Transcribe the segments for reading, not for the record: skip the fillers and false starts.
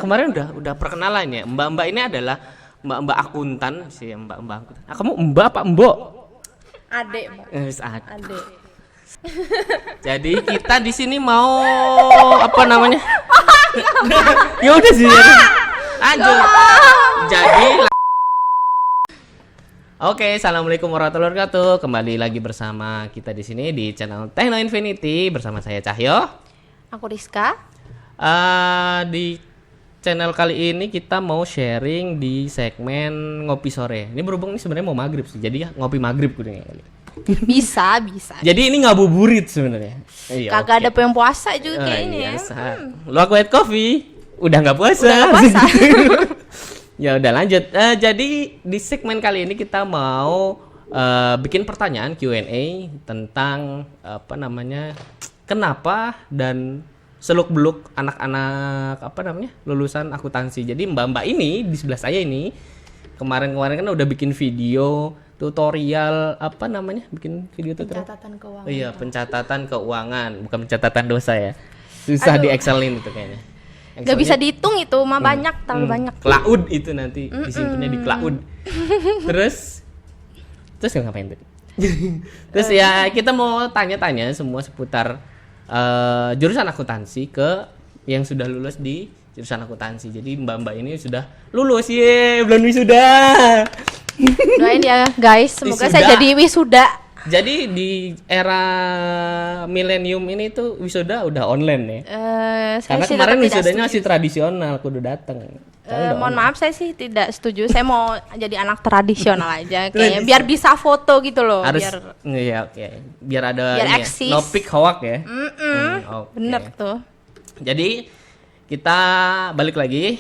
Kemarin udah perkenalan ya. Mbak-mbak ini adalah mbak-mbak akuntan sih, mbak-mbak akuntan. Ah, kamu mbak apa mbok? Adek, Mbak. Adek. Jadi kita di sini mau apa namanya? Ya udah sih. Lanjut. Jadi Oke, assalamualaikum warahmatullahi wabarakatuh. Kembali lagi bersama kita di sini di channel Techno Infinity bersama saya Cahyo. Aku Rizka. Di channel kali ini kita mau sharing di segmen ngopi sore. Ini berhubung ini sebenarnya mau maghrib sih, jadi ngopi maghrib gue. Bisa. Jadi ini ngabuburit sebenarnya. Iya, Kagak ada yang puasa juga kayaknya iya, ya. Lu aku white coffee, udah nggak puasa. Udah nggak puasa. Ya udah lanjut. Jadi di segmen kali ini kita mau bikin pertanyaan Q&A tentang apa namanya, kenapa dan seluk-beluk anak-anak apa namanya lulusan akuntansi. Jadi mbak-mbak ini di sebelah saya ini kemarin kan udah bikin video tutorial apa namanya, bikin video tutorial Pencatatan keuangan. iya, pencatatan keuangan, bukan pencatatan dosa ya. Susah di Excelin itu kayaknya. Gak bisa dihitung itu, mah banyak, terlalu banyak. Cloud itu nanti disimpannya di cloud. Terus ngapain tuh? Terus ya kita mau tanya-tanya semua seputar jurusan akuntansi ke yang sudah lulus di jurusan akuntansi. Jadi mbak-mbak ini sudah lulus, belum wisuda. Doain ya guys, semoga saya jadi wisuda. Jadi di era milenium ini tuh wisuda udah online ya. Karena kemarin wisudanya masih tradisional, kudu dateng. Mohon maaf, saya sih tidak setuju. Saya mau jadi anak tradisional aja, kayaknya biar bisa foto gitu loh. Harus, biar iya, oke. Biar ada biar ini ya, eksis. no pick hoax ya. Okay. Bener tuh. Jadi kita balik lagi,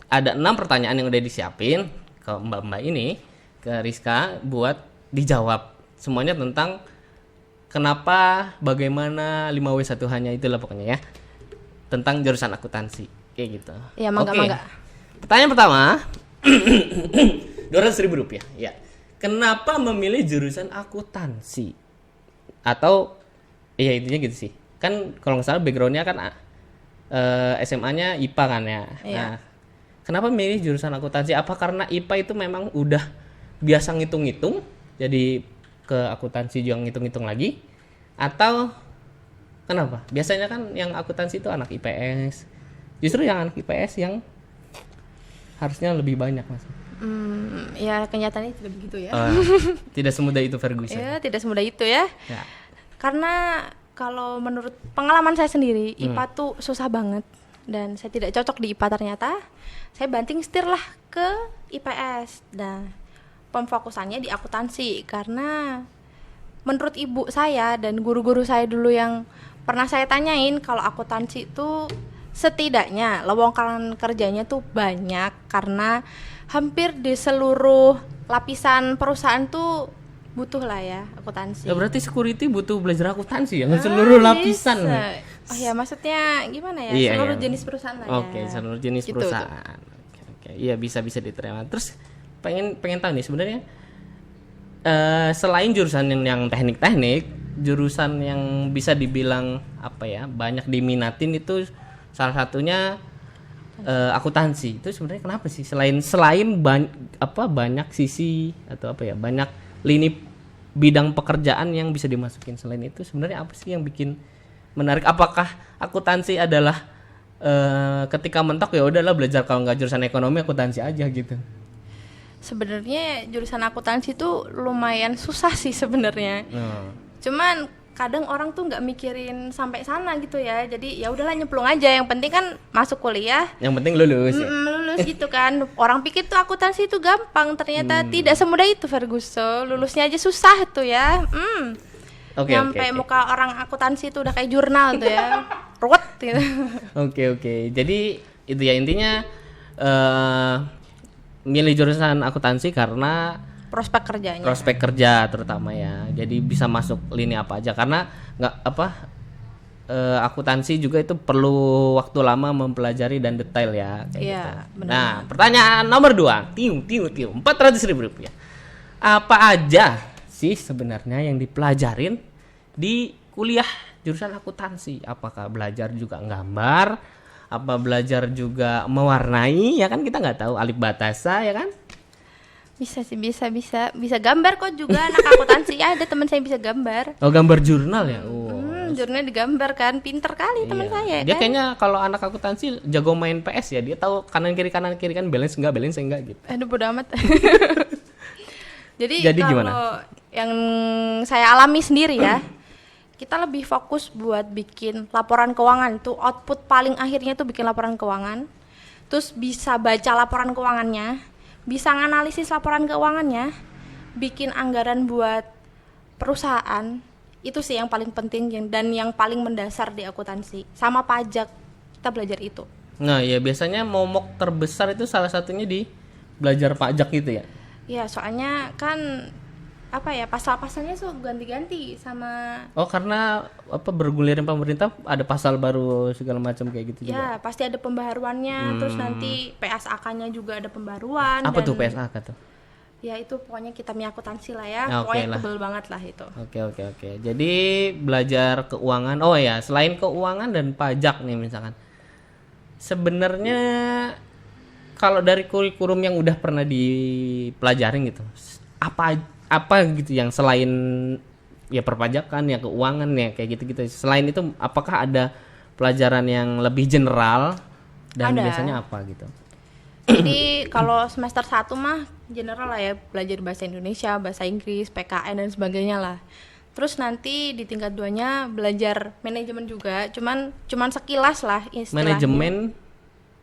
ada 6 pertanyaan yang udah disiapin ke mbak-mbak ini, ke Rizka buat dijawab. Semuanya tentang kenapa, bagaimana, 5W1 hanya, itulah pokoknya ya. Tentang jurusan akuntansi, kayak gitu. Iya, mangga. Pertanyaan pertama, 200.000 rupiah. Ya. Kenapa memilih jurusan akuntansi? Atau iya intinya gitu sih. Kan kalau nggak salah backgroundnya kan SMA-nya IPA kan ya. Iya. Nah, kenapa memilih jurusan akuntansi? Apa karena IPA itu memang udah biasa ngitung-ngitung, jadi ke akuntansi juga ngitung-ngitung lagi? Atau kenapa? Biasanya kan yang akuntansi itu anak IPS. Justru yang anak IPS yang harusnya lebih banyak, Mas. Ya kenyataannya tidak begitu ya. Tidak semudah itu Ferguson. Ya, tidak semudah itu ya. Ya. Karena kalau menurut pengalaman saya sendiri, IPA tuh susah banget dan saya tidak cocok di IPA ternyata. Saya banting setir lah ke IPS. Nah, pemfokusannya di akuntansi karena menurut ibu saya dan guru-guru saya dulu yang pernah saya tanyain, kalau akuntansi itu setidaknya lowongan kerjanya tuh banyak karena hampir di seluruh lapisan perusahaan tuh butuh lah ya akuntansi. Ya berarti security butuh belajar akuntansi ya, seluruh lapisan. Oh ya, maksudnya gimana ya? Iya, seluruh iya. jenis perusahaan lah ya. Oke, seluruh jenis Gitu, perusahaan. Oke. Iya, bisa diterima. Terus pengen tahu nih sebenarnya selain jurusan yang teknik-teknik, jurusan yang bisa dibilang apa ya, banyak diminatin itu salah satunya akuntansi. Itu sebenarnya kenapa sih? Selain banyak sisi atau apa ya? Banyak lini bidang pekerjaan yang bisa dimasukin. Selain itu sebenarnya apa sih yang bikin menarik? Apakah akuntansi adalah ketika mentok ya udahlah belajar, kalau nggak jurusan ekonomi akuntansi aja gitu? Sebenarnya jurusan akuntansi itu lumayan susah sih sebenarnya. Cuman kadang orang tuh nggak mikirin sampai sana gitu ya. Jadi ya udahlah nyemplung aja. Yang penting kan masuk kuliah. Yang penting lulus. Lulus gitu kan. Orang pikir tuh akuntansi itu gampang. Ternyata tidak semudah itu Ferguson. Lulusnya aja susah tuh ya. Oke, nyampe oke, oke. muka orang akuntansi itu udah kayak jurnal tuh ya. Ruwet gitu. Oke. Jadi itu ya intinya milih jurusan akuntansi karena Prospek kerjanya. prospek kerja terutama ya. Jadi bisa masuk lini apa aja karena nggak apa akuntansi juga itu perlu waktu lama mempelajari dan detail ya kayak Iya, gitu. benar. Nah, pertanyaan nomor 2, tiu 400.000 rupiah. Apa aja sih sebenarnya yang dipelajarin di kuliah jurusan akuntansi? Apakah belajar juga gambar? Apa belajar juga mewarnai? Ya kan kita nggak tahu alif batasa ya kan? Bisa sih, bisa gambar kok juga anak akuntansi. Ada teman saya bisa gambar. Oh, gambar jurnal ya. Oh. Jurnalnya digambar kan, pinter kali teman Iya. saya Dia kan. kayaknya kalau anak akuntansi jago main PS ya. Dia tahu kanan kiri kan balance enggak gitu. Aduh bodo amat. Jadi Jadi kalau gimana? yang saya alami sendiri ya, kita lebih fokus buat bikin laporan keuangan. Tuh output paling akhirnya tuh bikin laporan keuangan. Terus bisa baca laporan keuangannya, bisa nganalisis laporan keuangannya, bikin anggaran buat perusahaan. Itu sih yang paling penting dan yang paling mendasar di akuntansi. Sama pajak, kita belajar itu. Nah, ya biasanya momok terbesar itu salah satunya di belajar pajak gitu ya. Ya, soalnya kan apa ya, pasal-pasalnya tuh ganti-ganti sama Oh, karena apa bergulirnya pemerintah ada pasal baru segala macam kayak gitu juga. ya pasti ada pembaharuannya. Terus nanti PSAK-nya juga ada pembaruan. Apa dan tuh PSAK tuh? ya itu pokoknya kita akuntansi lah ya. Ya, oke Pokoknya lah. tebel banget lah itu. Oke. Jadi belajar keuangan. Oh ya, selain keuangan dan pajak nih misalkan. Sebenarnya kalau dari kurikulum yang udah pernah dipelajarin gitu, apa gitu yang selain ya perpajakan ya keuangan ya kayak gitu-gitu. Selain itu apakah ada pelajaran yang lebih general dan Ada. biasanya apa gitu? Jadi kalau semester 1 mah general lah ya, belajar bahasa Indonesia, bahasa Inggris, PKN dan sebagainya lah. Terus nanti di tingkat 2-nya belajar manajemen juga, cuman sekilas lah istilahnya. Manajemen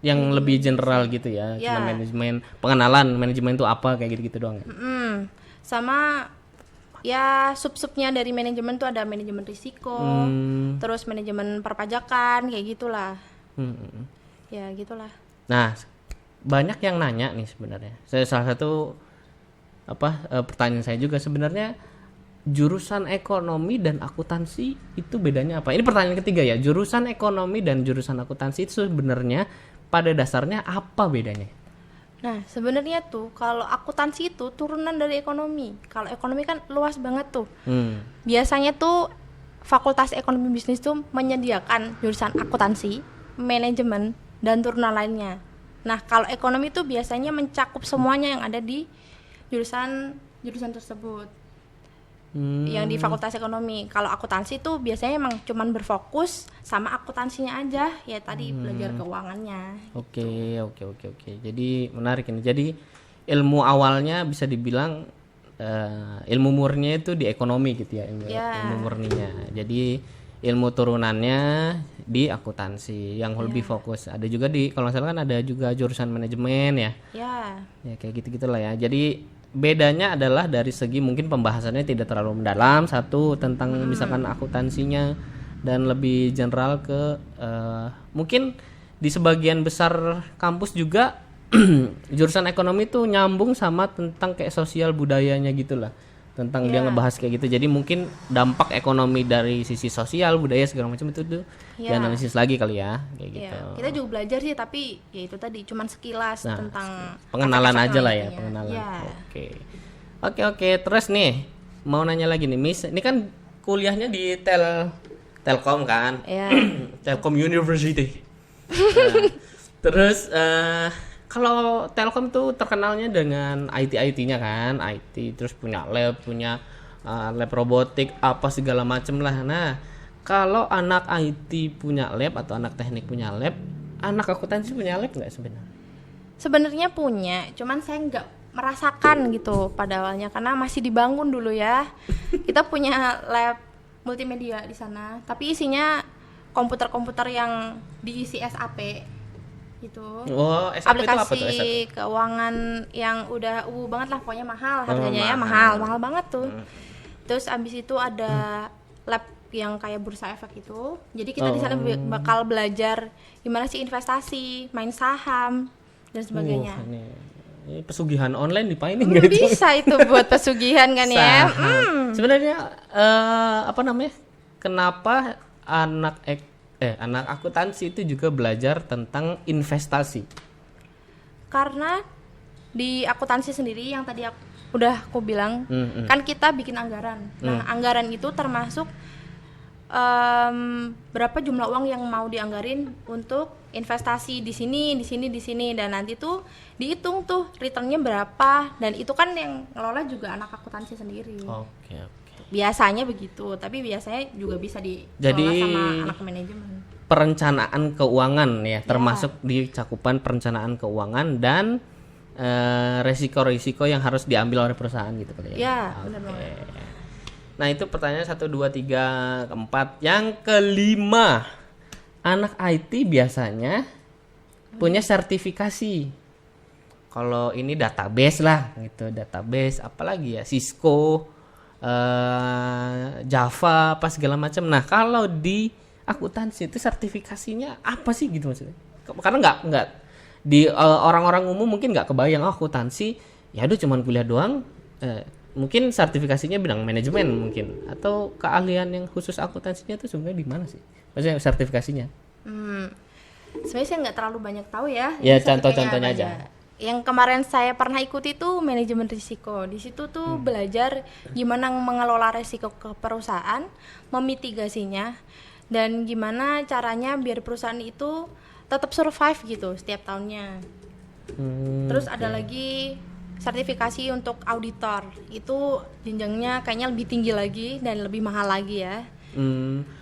yang lebih general gitu ya, Ya. cuma manajemen pengenalan manajemen itu apa kayak gitu-gitu doang ya? Sama ya sub-subnya dari manajemen tuh ada manajemen risiko, terus manajemen perpajakan kayak gitulah. Ya gitulah. Nah, banyak yang nanya nih sebenarnya. Salah satu pertanyaan saya juga sebenarnya jurusan ekonomi dan akuntansi itu bedanya apa? Ini pertanyaan ketiga ya. Jurusan ekonomi dan jurusan akuntansi itu sebenarnya pada dasarnya apa bedanya? Nah, sebenarnya tuh kalau akuntansi itu turunan dari ekonomi. Kalau ekonomi kan luas banget tuh. Biasanya tuh Fakultas Ekonomi Bisnis tuh menyediakan jurusan akuntansi, manajemen, dan turunan lainnya. Nah, kalau ekonomi tuh biasanya mencakup semuanya yang ada di jurusan tersebut. Yang di Fakultas Ekonomi. Kalau akuntansi tuh biasanya emang cuman berfokus sama akuntansinya aja, ya tadi belajar keuangannya. Oke. Jadi menarik ini. Jadi ilmu awalnya bisa dibilang ilmu murninya itu di ekonomi gitu ya, ilmu murninya. Jadi ilmu turunannya di akuntansi yang lebih fokus. Ada juga kalau nggak salah kan ada juga jurusan manajemen ya. Ya kayak gitu-gitulah ya. Jadi bedanya adalah dari segi mungkin pembahasannya tidak terlalu mendalam, satu tentang misalkan akuntansinya, dan lebih general ke mungkin di sebagian besar kampus juga jurusan ekonomi tuh nyambung sama tentang kayak sosial budayanya gitulah, tentang dia ngebahas kayak gitu. Jadi mungkin dampak ekonomi dari sisi sosial budaya segala macam itu tuh dianalisis lagi kali ya kayak gitu. Kita juga belajar sih, tapi ya itu tadi cuman sekilas tentang pengenalan aja lah ya, efek-efek pengenalan. Oke. Oke. Terus nih mau nanya lagi nih, Miss. Ini kan kuliahnya di Telkom kan? Iya. Telkom University. Nah, terus kalau Telkom tuh terkenalnya dengan IT-nya kan, IT terus punya lab robotik apa segala macem lah. Nah, kalau anak IT punya lab atau anak teknik punya lab, anak akuntansi punya lab nggak sebenarnya? Sebenarnya punya, cuman saya nggak merasakan gitu pada awalnya karena masih dibangun dulu ya. Kita punya lab multimedia di sana, tapi isinya komputer-komputer yang diisi SAP gitu. Oh, SAP itu apa tuh? Aplikasi SAP? keuangan yang udah banget lah, pokoknya mahal harganya mahal. mahal banget tuh. Terus abis itu ada lab yang kayak bursa efek itu. Jadi kita di sana bakal belajar gimana sih investasi, main saham dan sebagainya. Ini pesugihan online dipainin nggak itu? Bisa itu buat pesugihan kan ya. Sebenarnya apa namanya? Kenapa anak akuntansi itu juga belajar tentang investasi? Karena di akuntansi sendiri yang tadi aku bilang, kan kita bikin anggaran. Nah, anggaran itu termasuk berapa jumlah uang yang mau dianggarin untuk investasi di sini, dan nanti tuh dihitung tuh returnnya berapa, dan itu kan yang ngelola juga anak akuntansi sendiri. Oke. Biasanya begitu, tapi biasanya juga bisa dikelola sama anak manajemen. Perencanaan keuangan ya, termasuk di cakupan perencanaan keuangan dan resiko-resiko yang harus diambil oleh perusahaan gitu kali ya. Ya, benar banget. Nah, itu pertanyaan 1 2 3 4. Yang kelima, anak IT biasanya punya sertifikasi. Kalau ini database lah gitu, database apalagi ya, Cisco, Java, apa segala macam. Nah, kalau di akuntansi itu sertifikasinya apa sih gitu maksudnya? Karena nggak di orang-orang umum mungkin nggak kebayang akuntansi ya udah cuman kuliah doang, mungkin sertifikasinya bidang manajemen mungkin, atau keahlian yang khusus akuntansinya itu sebenarnya di mana sih maksudnya sertifikasinya? Sebenarnya saya nggak terlalu banyak tahu ya. Ya contoh-contohnya aja. Yang kemarin saya pernah ikuti itu manajemen risiko. Di situ tuh belajar gimana mengelola risiko ke perusahaan, memitigasinya, dan gimana caranya biar perusahaan itu tetap survive gitu setiap tahunnya. Terus ada lagi sertifikasi untuk auditor. Itu jenjangnya kayaknya lebih tinggi lagi dan lebih mahal lagi ya.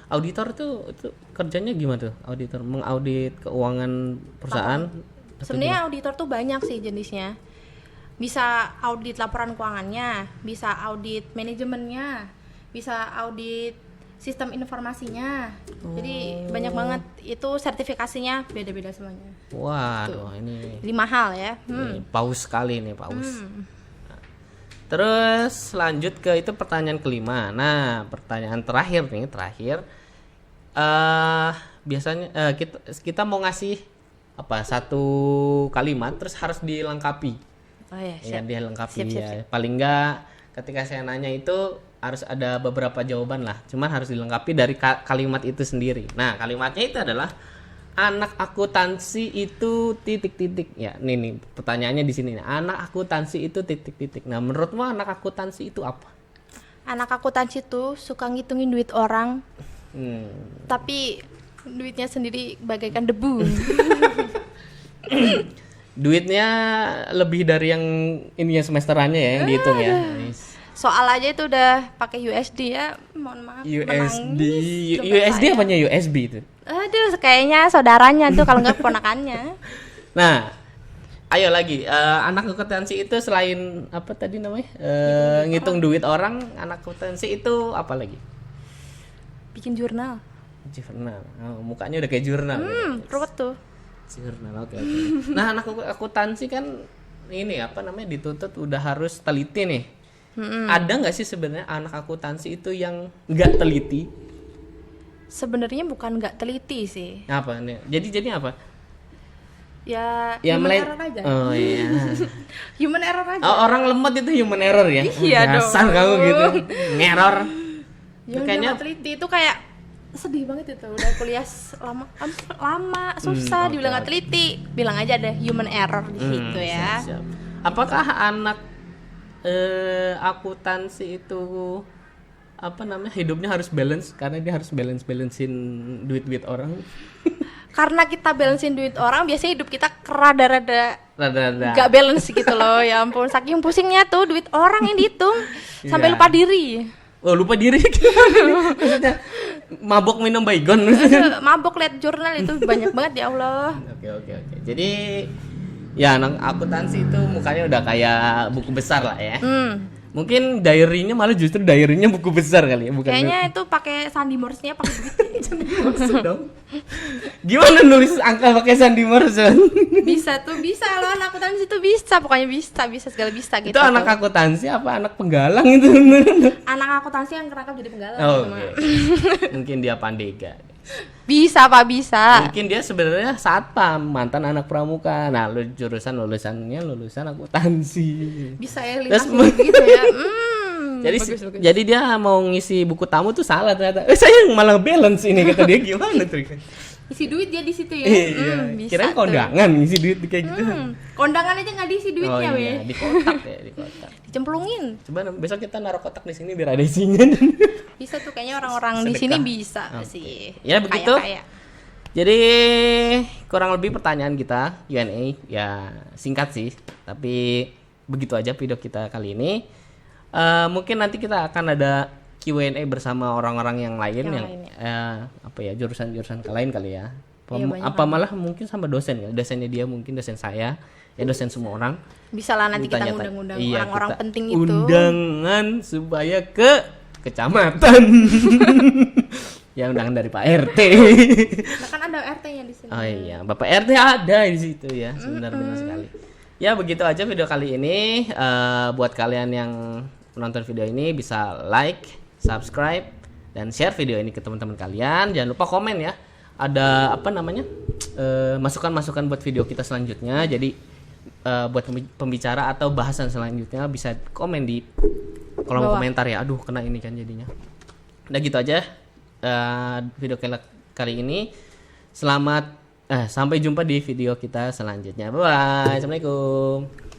Auditor tuh itu kerjanya gimana tuh? Auditor mengaudit keuangan perusahaan? Sebenarnya auditor tuh banyak sih jenisnya. Bisa audit laporan keuangannya, bisa audit manajemennya, bisa audit sistem informasinya. Jadi banyak banget, itu sertifikasinya beda-beda semuanya. Waduh, ini mahal ya. Ini paus sekali nih, paus. Nah, terus lanjut ke itu pertanyaan kelima. Nah, pertanyaan terakhir. Biasanya kita mau ngasih apa satu kalimat terus harus dilengkapi. Oh ya, ya dilengkapi siap. ya. Paling enggak ketika saya nanya itu harus ada beberapa jawaban lah, cuman harus dilengkapi dari kalimat itu sendiri. Nah, kalimatnya itu adalah anak akuntansi itu titik-titik. Ya, nih pertanyaannya di sini. Anak akuntansi itu titik-titik. Nah, menurutmu anak akuntansi itu apa? Anak akuntansi tuh suka ngitungin duit orang, tapi duitnya sendiri bagaikan debu. Duitnya lebih dari yang ininya semesterannya ya, yang dihitung ya. Soal aja itu udah pakai USD ya, mohon maaf. USD apanya USB itu? Aduh, kayaknya saudaranya tuh kalau nggak keponakannya. Nah, ayo lagi, anak akuntansi itu selain apa tadi namanya? Ngitung duit orang, anak akuntansi itu apa lagi? Bikin jurnal. Jurnal. Oh, mukanya udah kayak jurnal. Ruwet tuh. Jurnal, oke. Nah, anak akuntansi kan ini apa namanya dituntut udah harus teliti nih. Ada nggak sih sebenarnya anak akuntansi itu yang nggak teliti? Sebenarnya bukan nggak teliti sih. Apa nih? Jadi apa? Ya human error aja. Oh iya. Human error aja. Oh, orang lemot itu human error ya? Iya dong. Dasar kamu gitu. Ngeror. Yang kayaknya teliti itu kayak sedih banget itu. Udah kuliah lama susah dibilang nggak teliti. Bilang aja ada human error di situ ya. Siap. Apakah anak akuntansi itu apa namanya hidupnya harus balance karena dia harus balancein duit orang? Karena kita balancein duit orang, biasanya hidup kita rada-rada gak balance gitu loh. Ya ampun, saking pusingnya tuh duit orang yang dihitung sampai lupa diri. Oh, lupa diri. Maksudnya mabok minum baygon. Mabok lihat jurnal itu banyak banget ya Allah. Oke. Jadi ya anak akuntansi itu mukanya udah kayak buku besar lah ya. Mungkin diary-nya malah justru diary-nya buku besar kali ya, bukan? Kayaknya itu pakai Sandy Morse-nya pakai duit. Maksud dong. Gimana nulis angka pakai Sandi Morrison? Bisa lo anak akuntansi tuh bisa, pokoknya bisa segala bisa gitu. Itu anak akuntansi apa anak penggalang itu? Anak akuntansi yang kerangkap jadi penggalang. Oh, Cuma. oke. Mungkin dia pandega. Bisa Pak, bisa. Mungkin dia sebenarnya satpam, mantan anak pramuka. Nah, lulusannya lulusan akuntansi. Bisa ya Terus lintas gitu ya. Jadi Bagus. jadi dia mau ngisi buku tamu tuh salah ternyata. Saya yang malah balance ini kata dia, gimana triknya? Isi duit dia di situ ya. Iya. Bisa Kirain tuh. kondangan ngisi duit kayak gitu. Kondangan aja nggak diisi duitnya, Oh iya, weh. di kotak ya, di kotak. Dicemplungin. Coba besok kita naruh kotak di sini biar ada isinya. Bisa tuh kayaknya orang-orang di Sedekah. sini bisa Oke. sih. Ya, begitu. Kaya-kaya. Jadi kurang lebih pertanyaan kita Q&A ya singkat sih, tapi begitu aja video kita kali ini. Mungkin nanti kita akan ada Q&A bersama orang-orang yang lain yang apa ya jurusan-jurusan lain kali ya. Iya, banyak Apa malah mungkin sama dosen ya, dosennya dia mungkin dosen saya, ya dosen semua orang. Bisa lah nanti kita Ditanya-tanya. ngundang-undang Iya, orang-orang kita penting itu. undangan supaya ke kecamatan. Ya undangan dari Pak RT. Nah, kan ada RT-nya di sini. Oh iya, Bapak RT ada di situ ya, benar-benar sekali. Ya begitu aja video kali ini. Buat kalian yang menonton video ini bisa like, subscribe, dan share video ini ke teman-teman kalian. Jangan lupa komen ya. Ada apa namanya masukan-masukan buat video kita selanjutnya. Jadi buat pembicara atau bahasan selanjutnya bisa komen di kolom Bawah. komentar ya. Aduh kena ini kan jadinya. Udah gitu aja video kali ini. Selamat sampai jumpa di video kita selanjutnya. Bye bye. Assalamualaikum.